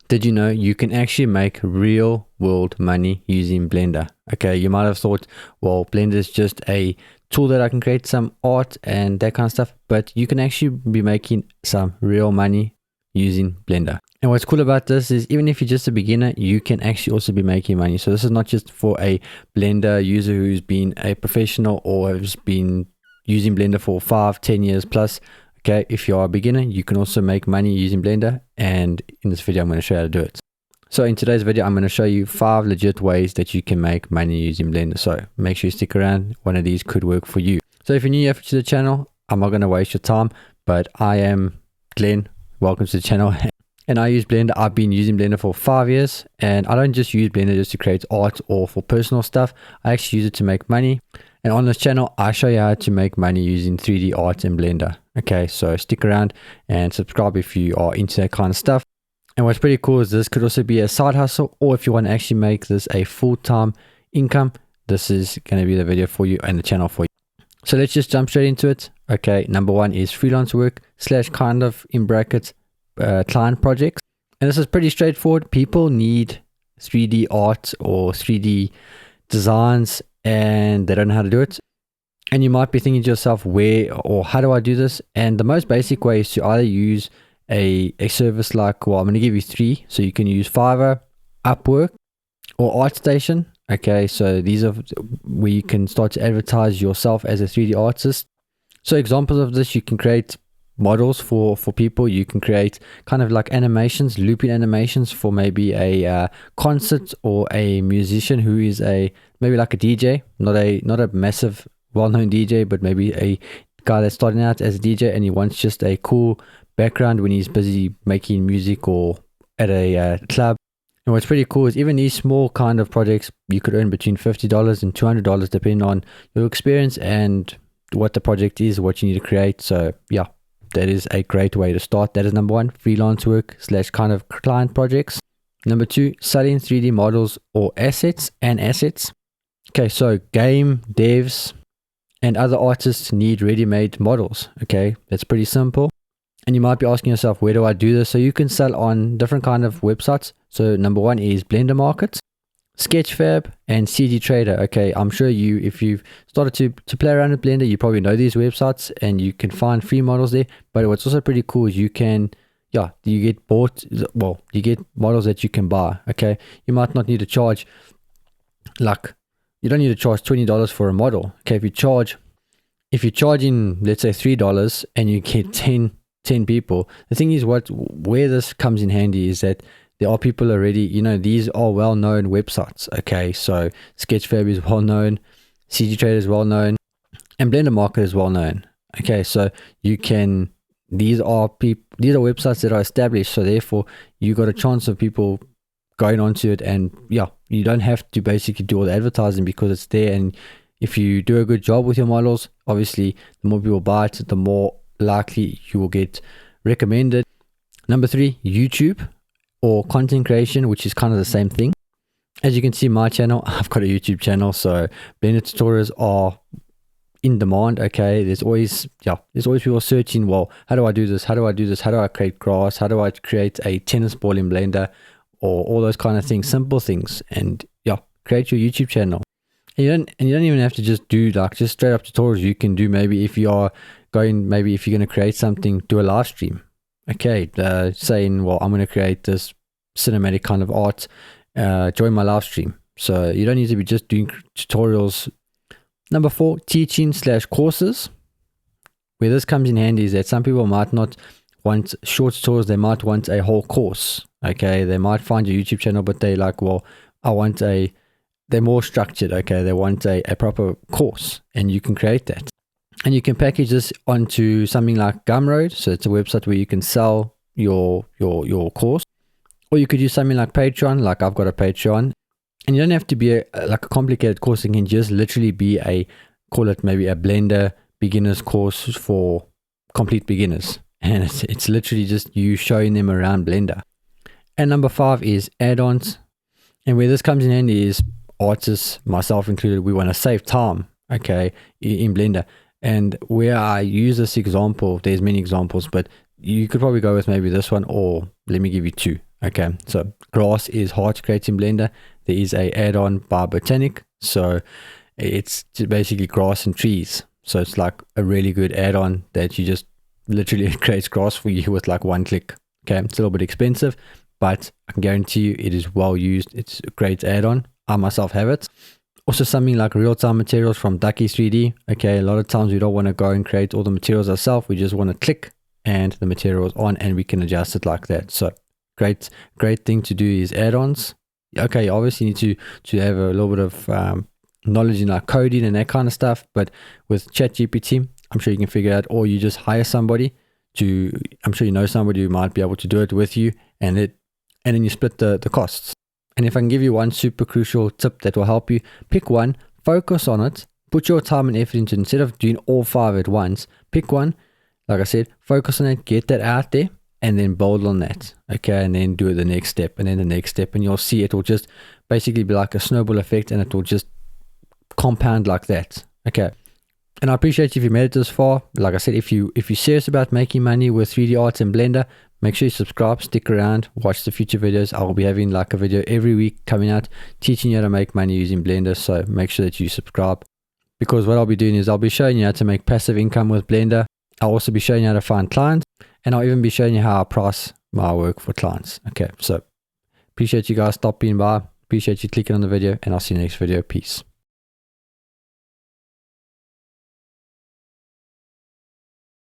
Did you know you can actually make real world money using Blender? Okay, you might have thought, well, Blender is just a tool that I can create some art and that kind of stuff, but you can actually be making some real money using Blender. And what's cool about this is even if you're just a beginner, you can actually also be making money. So this is not just for a Blender user who's been a professional or has been using Blender for 5-10 years plus. Okay, if you are a beginner, you can also make money using Blender, and in this video I'm going to show you how to do it. So in today's video I'm going to show you 5 legit ways that you can make money using Blender. So make sure you stick around, one of these could work for you. So if you're new here to the channel, I'm not going to waste your time, but I am Glenn, welcome to the channel. And I use Blender. I've been using Blender for 5 years, and I don't just use Blender just to create art or for personal stuff. I actually use it to make money. And on this channel, I show you how to make money using 3D art in Blender. Okay, so stick around and subscribe if you are into that kind of stuff. And what's pretty cool is this could also be a side hustle, or if you want to actually make this a full-time income, this is going to be the video for you and the channel for you. So let's just jump straight into it. Okay, number 1 is freelance work / kind of in brackets client projects. And this is pretty straightforward. People need 3D art or 3D designs and they don't know how to do it. And you might be thinking to yourself, where or how do I do this? And the most basic way is to either use a service like, well, I'm going to give you 3. So you can use Fiverr, Upwork, or ArtStation. Okay, so these are where you can start to advertise yourself as a 3D artist. So examples of this, you can create models for people. You can create kind of like animations, looping animations for maybe a concert or a musician who is maybe like a DJ, not a massive well-known DJ, but maybe a guy that's starting out as a DJ and he wants just a cool background when he's busy making music or at a club. And what's pretty cool is even these small kind of projects, you could earn between $50 and $200 depending on your experience and what the project is, what you need to create. So yeah, that is a great way to start. That is number 1, freelance work / kind of client projects. Number 2, selling 3D models or assets. Okay, so game devs and other artists need ready-made models. Okay, that's pretty simple. And you might be asking yourself, where do I do this? So you can sell on different kind of websites. So number 1 is Blender Market, Sketchfab, and CG Trader. Okay, I'm sure if you've started to play around with Blender, you probably know these websites and you can find free models there. But what's also pretty cool is you get models that you can buy. Okay, you might not need to charge, like, you don't need to charge $20 for a model. Okay, if you're charging, let's say $3 and you get 10 people, the thing is where this comes in handy is that there are people already, these are well-known websites. Okay, so Sketchfab is well-known, CG Trader is well-known, and Blender Market is well-known. Okay, so these are websites that are established, so therefore you got a chance of people going onto it, and yeah, you don't have to basically do all the advertising because it's there. And if you do a good job with your models, obviously the more people buy it, the more likely you will get recommended. Number 3, YouTube or content creation, which is kind of the same thing. As you can see, my channel, I've got a YouTube channel, so Blender tutorials are in demand. Okay, there's always people searching, well, how do I do this? How do I create grass? How do I create a tennis ball in Blender? Or all those kind of things, simple things. And yeah, create your YouTube channel. And you don't even have to just do just straight up tutorials. You can do, maybe if you're going to create something, do a live stream. Okay, saying, well, I'm going to create this cinematic kind of art, join my live stream. So you don't need to be just doing tutorials. Number 4, teaching / courses. Where this comes in handy is that some people might not want short tutorials, they might want a whole course. Okay, they might find your YouTube channel, but they like, well, they're more structured. Okay, they want a proper course, and you can create that. And you can package this onto something like Gumroad. So it's a website where you can sell your course. Or you could use something like Patreon, like I've got a Patreon. And you don't have to be a complicated course. It can just literally be call it maybe a Blender beginner's course for complete beginners. And it's literally just you showing them around Blender. And number 5 is add-ons. And where this comes in handy is artists, myself included, we want to save time, okay, in Blender. And where I use this example, there's many examples, but you could probably go with maybe this one, or let me give you 2. Okay, so grass is hard to create in Blender. There is a add-on by Vidiq, so it's basically grass and trees. So it's like a really good add-on that you just literally creates grass for you with like one click. Okay, it's a little bit expensive, but I can guarantee you it is well used. It's a great add-on. I myself have it. Also something like real-time materials from Ducky 3D. Okay, a lot of times we don't want to go and create all the materials ourselves. We just want to click and the material is on, and we can adjust it like that. So great thing to do is add-ons. Okay, you obviously need to have a little bit of knowledge in like coding and that kind of stuff, but with ChatGPT, I'm sure you can figure it out, or you just hire somebody to, I'm sure you know somebody who might be able to do it with you, and then you split the costs. And if I can give you one super crucial tip that will help you, pick one, focus on it, put your time and effort into it. Instead of doing all 5 at once, pick one, like I said, focus on it, get that out there, and then build on that. Okay, and then do the next step, and then the next step, and you'll see it will just basically be like a snowball effect, and it will just compound like that. Okay, and I appreciate you if you made it this far. Like I said, if you're serious about making money with 3D art in Blender, make sure you subscribe, stick around, watch the future videos. I will be having like a video every week coming out teaching you how to make money using Blender, so make sure that you subscribe, because what I'll be doing is I'll be showing you how to make passive income with Blender. I'll also be showing you how to find clients, and I'll even be showing you how I price my work for clients. Okay, so appreciate you guys stopping by, appreciate you clicking on the video, and I'll see you next video. Peace.